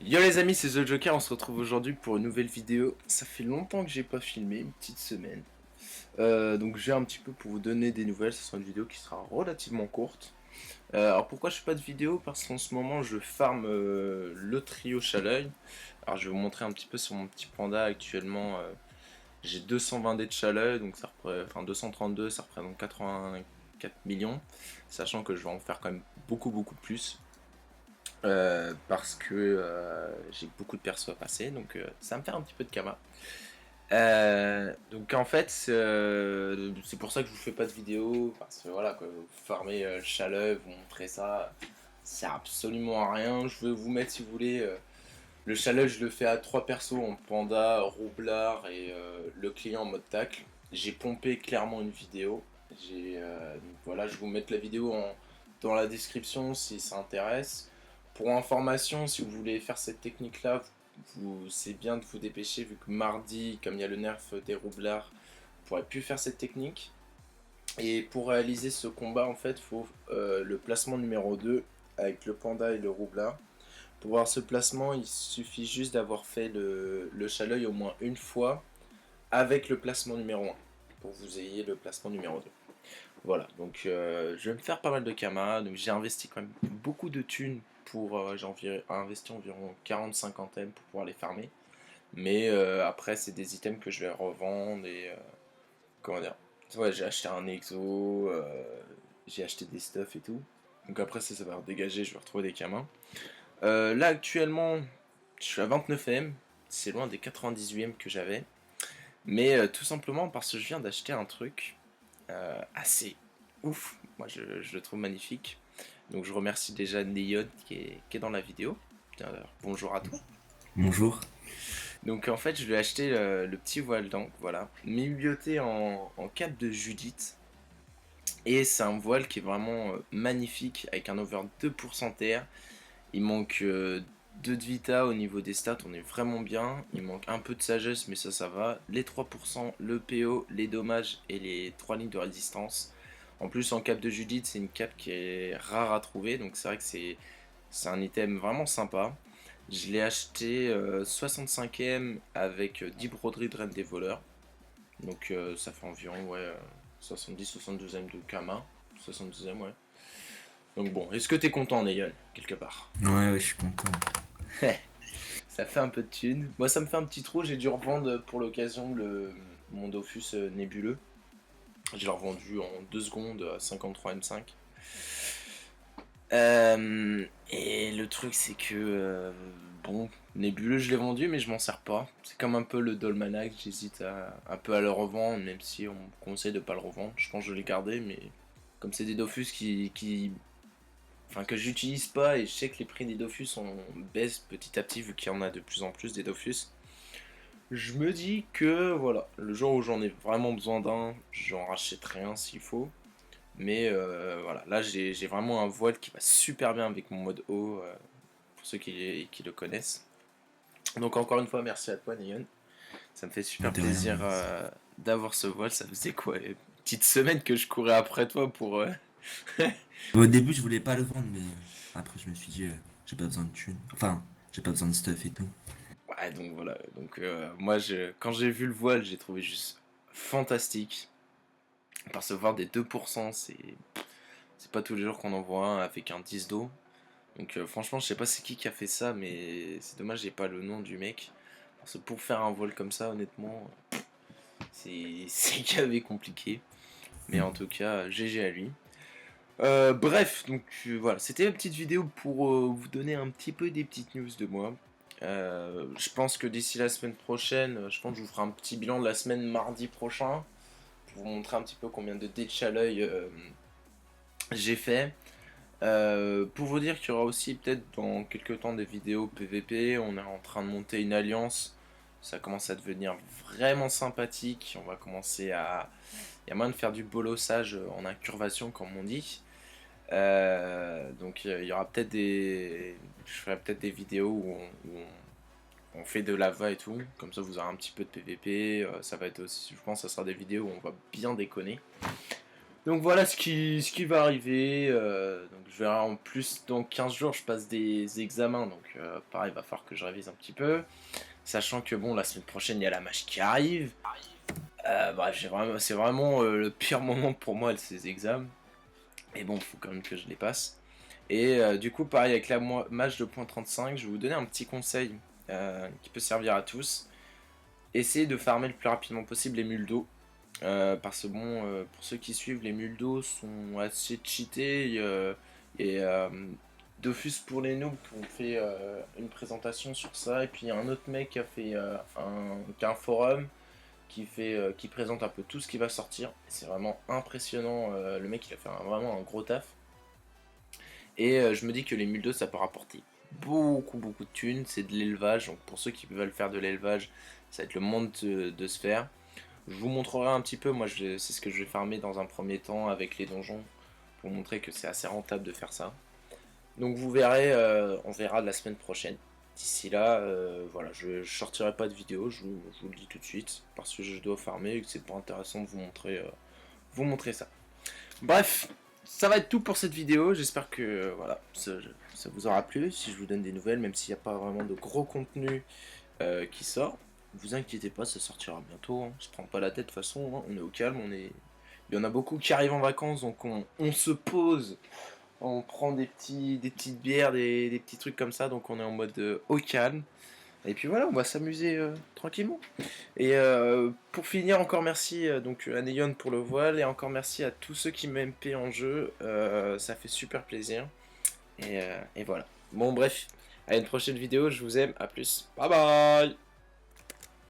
Yo les amis, c'est The Joker, on se retrouve aujourd'hui pour une nouvelle vidéo. Ça fait longtemps que j'ai pas filmé, une petite semaine. Donc j'ai un petit peu pour vous donner des nouvelles, ce sera une vidéo qui sera relativement courte. Alors pourquoi je fais pas de vidéo? Parce qu'en ce moment je farm le trio Chaleuil. Alors je vais vous montrer un petit peu sur mon petit panda actuellement. J'ai 220 dés de Chaleuil, donc ça représente, enfin 232, ça représente 84 millions. Sachant que je vais en faire quand même beaucoup plus. Parce que j'ai beaucoup de persos à passer, donc ça va me faire un petit peu de kama. Donc en fait, c'est pour ça que je vous fais pas de vidéo, parce que voilà, quoi, vous farmez le Chaleuil, vous montrez ça, ça sert absolument à rien. Je vais vous mettre, si vous voulez, le Chaleuil, je le fais à 3 persos en panda, roublard et le client en mode tacle. J'ai pompé clairement une vidéo. Donc voilà, je vais vous mettre la vidéo dans la description si ça intéresse. Pour information, si vous voulez faire cette technique là, c'est bien de vous dépêcher vu que mardi, comme il y a le nerf des roublards, vous ne pourrez plus faire cette technique. Et pour réaliser ce combat, en fait, il faut le placement numéro 2 avec le panda et le roublard. Pour voir ce placement, il suffit juste d'avoir fait le Chaleuil au moins une fois avec le placement numéro 1 pour que vous ayez le placement numéro 2. Voilà, donc je vais me faire pas mal de kamas, donc j'ai investi quand même beaucoup de thunes pour, j'ai investi environ 40-50 items pour pouvoir les farmer. Mais après c'est des items que je vais revendre et comment dire, ouais, j'ai acheté un exo, j'ai acheté des stuff et tout. Donc après ça va dégager, je vais retrouver des kamas. Là actuellement je suis à 29ème, c'est loin des 98ème que j'avais. Mais tout simplement parce que je viens d'acheter un truc assez ouf. Moi je le trouve magnifique. Donc je remercie déjà Neon qui est dans la vidéo. Bonjour à tous. Bonjour. Donc en fait je lui ai acheté le petit voile d'encre, voilà. Bibliothé en cape de Judith. Et c'est un voile qui est vraiment magnifique avec un over 2% TR. Il manque 2 de vita au niveau des stats, on est vraiment bien. Il manque un peu de sagesse, mais ça va. Les 3%, le PO, les dommages et les 3 lignes de résistance. En plus, en cape de Judith, c'est une cape qui est rare à trouver, donc c'est vrai que c'est un item vraiment sympa. Je l'ai acheté 65ème avec 10 broderies de Reine des voleurs. Donc ça fait environ ouais, 70-72ème de Kama. 72ème, ouais. Donc bon, est-ce que t'es content, Neyal, quelque part? Ouais, je suis content. Ça fait un peu de thunes. Moi, ça me fait un petit trou. J'ai dû revendre pour l'occasion mon Dofus nébuleux. Je l'ai revendu en 2 secondes à 53 M5. Et le truc, c'est que bon, nébuleux, je l'ai vendu, mais je m'en sers pas. C'est comme un peu le Dolmanac. J'hésite un peu à le revendre, même si on me conseille de pas le revendre. Je pense que je l'ai gardé, mais comme c'est des Dofus enfin, que j'utilise pas, et je sais que les prix des Dofus baissent petit à petit vu qu'il y en a de plus en plus des Dofus. Je me dis que voilà, le jour où j'en ai vraiment besoin d'un, j'en rachèterai un s'il faut. Mais voilà, là j'ai vraiment un voile qui va super bien avec mon mode haut, pour ceux qui le connaissent. Donc encore une fois, merci à toi Neon. Ça me fait super De rien. plaisir d'avoir ce voile. Ça faisait quoi, une petite semaine que je courais après toi pour... Au début, je voulais pas le vendre, mais après, je me suis dit, j'ai pas besoin de thunes. Enfin, j'ai pas besoin de stuff et tout. Ouais, donc voilà. Donc moi, quand j'ai vu le voile, j'ai trouvé juste fantastique. Percevoir des 2%, c'est pas tous les jours qu'on en voit un avec un 10 d'eau. Donc franchement, je sais pas c'est qui a fait ça, mais c'est dommage, j'ai pas le nom du mec. Parce que pour faire un vol comme ça, honnêtement, c'est gavé compliqué. Mais en tout cas, GG à lui. Bref, donc voilà, c'était une petite vidéo pour vous donner un petit peu des petites news de moi. Je pense que d'ici la semaine prochaine, je pense que je vous ferai un petit bilan de la semaine mardi prochain pour vous montrer un petit peu combien de dés de Chaleuil j'ai fait. Pour vous dire qu'il y aura aussi peut-être dans quelques temps des vidéos PVP, on est en train de monter une alliance, ça commence à devenir vraiment sympathique, on va commencer à... Il y a moyen de faire du bolossage en incurvation comme on dit. Donc il y aura peut-être je ferai peut-être des vidéos où on fait de lava et tout, comme ça vous aurez un petit peu de PVP, ça va être aussi, je pense que ça sera des vidéos où on va bien déconner. Donc voilà ce qui va arriver. Donc je verrai en plus dans 15 jours, je passe des examens. Donc pareil, il va falloir que je révise un petit peu. Sachant que bon, la semaine prochaine, il y a la match qui arrive. Bref, c'est vraiment le pire moment pour moi, ces examens. Et bon, il faut quand même que je les passe. Et du coup, pareil, avec la match de point 35, je vais vous donner un petit conseil qui peut servir à tous. Essayez de farmer le plus rapidement possible les mules d'eau. Parce que bon, pour ceux qui suivent, les mules d'eau sont assez cheatés. Et Dofus pour les noobs qui ont fait une présentation sur ça. Et puis il y a un autre mec qui a fait un forum qui présente un peu tout ce qui va sortir. C'est vraiment impressionnant. Le mec il a fait vraiment un gros taf. Et je me dis que les mules d'eau ça peut rapporter beaucoup de thunes. C'est de l'élevage. Donc pour ceux qui veulent faire de l'élevage, ça va être le monde de se faire. Je vous montrerai un petit peu, moi c'est ce que je vais farmer dans un premier temps avec les donjons pour montrer que c'est assez rentable de faire ça. Donc vous verrez, on verra la semaine prochaine. D'ici là, voilà, je sortirai pas de vidéo, je vous le dis tout de suite, parce que je dois farmer et que c'est pas intéressant de vous montrer ça. Bref, ça va être tout pour cette vidéo, j'espère que voilà, ça vous aura plu, si je vous donne des nouvelles, même s'il n'y a pas vraiment de gros contenu qui sort. Vous inquiétez pas, ça sortira bientôt, hein. Je prends pas la tête de toute façon, hein. On est au calme, il y en a beaucoup qui arrivent en vacances, donc on se pose, on prend des petites bières, des petits trucs comme ça, donc on est en mode au calme. Et puis voilà, on va s'amuser tranquillement. Et pour finir, encore merci donc à Neon pour le voile, et encore merci à tous ceux qui m'MP en jeu, ça fait super plaisir. Et voilà. Bon bref, à une prochaine vidéo, je vous aime, à plus. Bye bye.